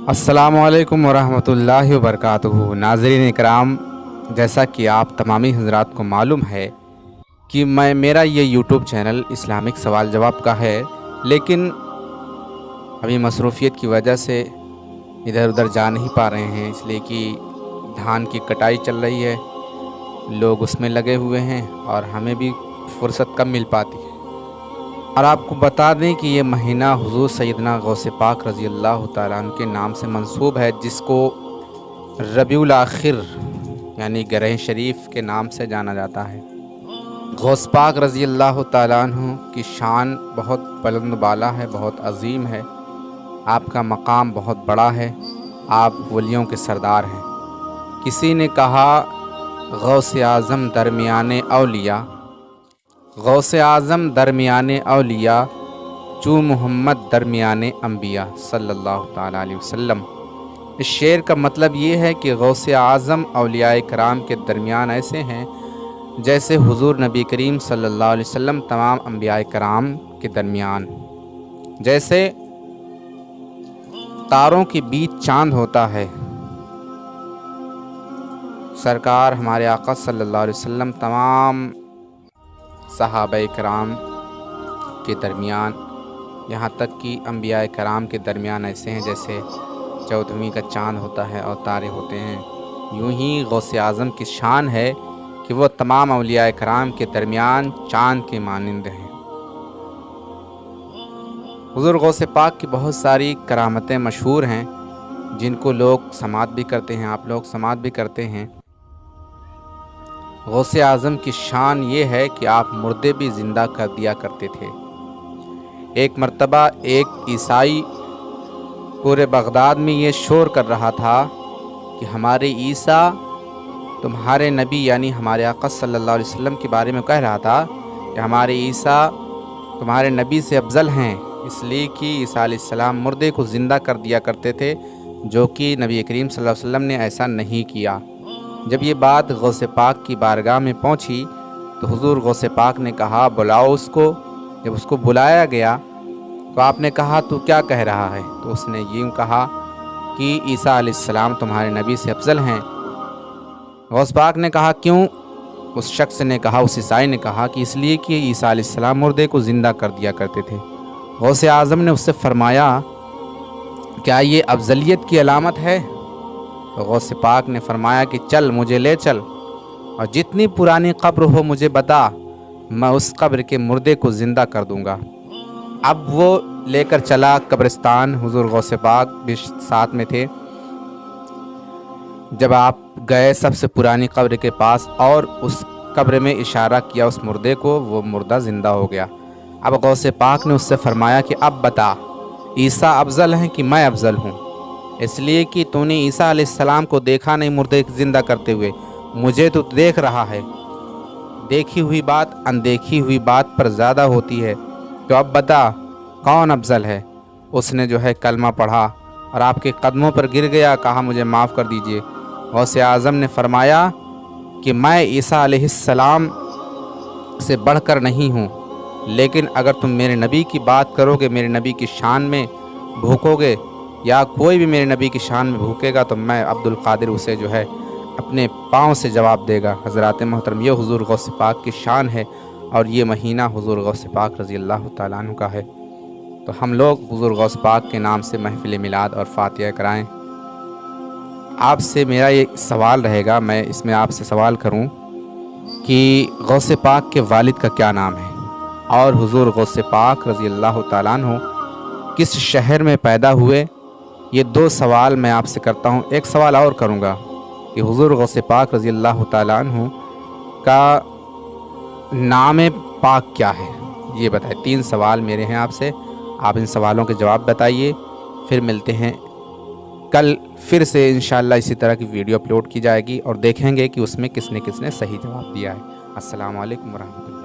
अस्सलामुअलैकुम वरहमतुल्लाहि वबरकातुहू। नाज़रीन इकराम, जैसा कि आप तमामी हज़रात को मालूम है कि मेरा ये यूट्यूब चैनल इस्लामिक सवाल जवाब का है, लेकिन अभी मसरूफ़ियत की वजह से इधर उधर जा नहीं पा रहे हैं, इसलिए कि धान की कटाई चल रही है, लोग उसमें लगे हुए हैं और हमें भी फ़ुर्सत कम मिल पाती है। और आपको बता दें कि ये महीना हुज़ूर सैयदना गौसे पाक रज़ी अल्लाह तआला अन्हु के नाम से मंसूब है, जिसको रबीउल आखिर यानी गरह शरीफ के नाम से जाना जाता है। गौस पाक रज़ी अल्लाह तआला अन्हु की शान बहुत बुलंद बाला है, बहुत अजीम है। आपका मकाम बहुत बड़ा है, आप वलियों के सरदार हैं। किसी ने कहा गौसे आज़म दरमियाने औलिया, गौसे आज़म दरमियाने औलिया, चू मोहम्मद दरमियाने अम्बिया सल्लल्लाहु ताला अलैहि वसल्लम। इस शेर का मतलब ये है कि गौसे आज़म औलियाए कराम के दरमियान ऐसे हैं जैसे हुज़ूर नबी करीम सल्लल्लाहु अलैहि वसल्लम तमाम अम्बियाए कराम के दरमियान, जैसे तारों के बीच चाँद होता है। सरकार हमारे आका सल्लल्लाहु अलैहि वसल्लम तमाम सहाबाए कराम के दरमियान, यहाँ तक कि अम्बियाए कराम के दरमियान ऐसे हैं जैसे चौदहवीं का चाँद होता है और तारे होते हैं। यूँ ही गौसे आज़म की शान है कि वो तमाम औलियाए कराम के दरमियान चाँद के मानिंद हैं। हुज़ूर गौसे पाक की बहुत सारी करामतें मशहूर हैं, जिनको लोग समात भी करते हैं, आप लोग समात भी करते हैं। गौसे आज़म की शान ये है कि आप मुर्दे भी ज़िंदा कर दिया करते थे। एक मर्तबा एक ईसाई पूरे बगदाद में ये शोर कर रहा था कि हमारे ईसा तुम्हारे नबी यानी हमारे आका सल्लल्लाहु अलैहि वसल्लम के बारे में कह रहा था कि हमारे ईसा तुम्हारे नबी से अफजल हैं, इसलिए कि ईसा अलैहिस्सलाम मुर्दे को ज़िंदा कर दिया करते थे, जो कि नबी करीम सल्लल्लाहु अलैहि वसल्लम ने ऐसा नहीं किया। जब ये बात गौसे पाक की बारगाह में पहुंची तो हुज़ूर गौसे पाक ने कहा बुलाओ उसको। जब उसको बुलाया गया तो आपने कहा तू क्या कह रहा है? तो उसने यूँ कहा कि ईसा अलैहिस्सलाम तुम्हारे नबी से अफजल हैं। गौस पाक ने कहा क्यों? उस शख्स ने कहा, उस ईसाई ने कहा कि इसलिए कि ईसा अलैहिस्सलाम मुर्दे को ज़िंदा कर दिया करते थे। गौसे आज़म ने उससे फरमाया क्या ये अफजलियत की अलामत है? तो गौसे पाक ने फरमाया कि चल मुझे ले चल और जितनी पुरानी कब्र हो मुझे बता, मैं उस कब्र के मुर्दे को ज़िंदा कर दूंगा। अब वो लेकर चला कब्रिस्तान, हुज़ूर गौसे पाक भी साथ में थे। जब आप गए सबसे पुरानी कब्र के पास और उस कब्र में इशारा किया उस मुर्दे को, वो मुर्दा ज़िंदा हो गया। अब गौसे पाक ने उससे फरमाया कि अब बता, ईसा अफजल हैं कि मैं अफजल हूँ? इसलिए कि तूने ईसा अलैहिस्सलाम को देखा नहीं मुर्दे ज़िंदा करते हुए, मुझे तो देख रहा है। देखी हुई बात अनदेखी हुई बात पर ज़्यादा होती है, तो अब बता कौन अफजल है? उसने जो है कलमा पढ़ा और आपके कदमों पर गिर गया, कहा मुझे माफ़ कर दीजिए। गौसे आज़म ने फरमाया कि मैं ईसा अलैहिस्सलाम से बढ़कर नहीं हूँ, लेकिन अगर तुम मेरे नबी की बात करोगे, मेरे नबी की शान में भूकोगे या कोई भी मेरे नबी की शान में भूकेगा, तो मैं अब्दुल कादिर उसे जो है अपने पाँव से जवाब देगा। हज़रात मोहतरम, ये हुज़ूर गौसे पाक की शान है और ये महीना हुज़ूर गौसे पाक रज़ी अल्लाह तआला अन्हु का है। तो हम लोग हुज़ूर गौसे पाक के नाम से महफ़िल मिलाद और फ़ातिहा कराएँ। आपसे मेरा ये सवाल रहेगा, मैं इसमें आपसे सवाल करूँ कि गौसे पाक के वालिद का क्या नाम है और हुज़ूर गौसे पाक रज़ी अल्लाह तआला अन्हु किस शहर में पैदा हुए? ये दो सवाल मैं आपसे करता हूँ। एक सवाल और करूँगा कि हुज़ूर गौसे पाक रज़ी अल्लाह तआला अन्हु का नाम पाक क्या है, ये बताएं। 3 सवाल मेरे हैं आपसे, आप इन सवालों के जवाब बताइए। फिर मिलते हैं कल, फिर से इंशाअल्लाह इसी तरह की वीडियो अपलोड की जाएगी और देखेंगे कि उसमें किसने किसने सही जवाब दिया है। अस्सलामु अलैकुम वरहमतुल्लाह।